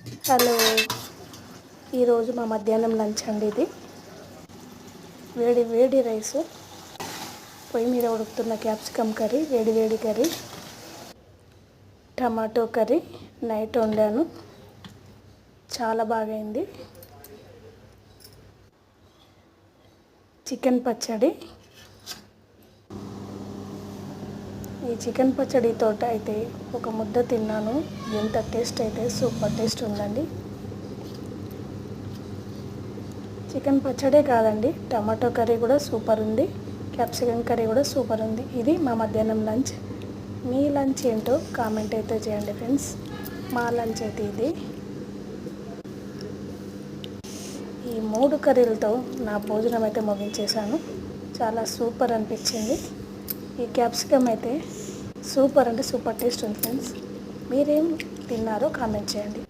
Hello, ఈరోజు మా మధ్యాహ్నం లంచ్ అండి. ఇది వేడి వేడి రైసు, పొయ్యి మీద ఉడుకుతున్న క్యాప్సికమ్ కర్రీ, వేడి వేడి కర్రీ, టమాటో కర్రీ నైట్ వండాను, చాలా బాగైంది. చికెన్ పచ్చడి. ఈ చికెన్ పచ్చడితో అయితే ఒక ముద్ద తిన్నాను. ఎంత టేస్ట్ అయితే సూపర్ టేస్ట్ ఉందండి. చికెన్ పచ్చడే కాదండి, టమాటో కర్రీ కూడా సూపర్ ఉంది, క్యాప్సికమ్ కర్రీ కూడా సూపర్ ఉంది. ఇది మా మధ్యాహ్నం లంచ్. మీ లంచ్ ఏంటో కామెంట్ అయితే చేయండి ఫ్రెండ్స్. మా లంచ్ అయితే ఇది. ఈ 3 కర్రీలతో నా భోజనం అయితే ముగించేశాను. చాలా సూపర్ అనిపించింది. ఈ క్యాప్సికమ్ అయితే సూపర్ అంటే సూపర్ టేస్ట్ ఉంది ఫ్రెండ్స్. మీరేం తిన్నారో కామెంట్ చేయండి.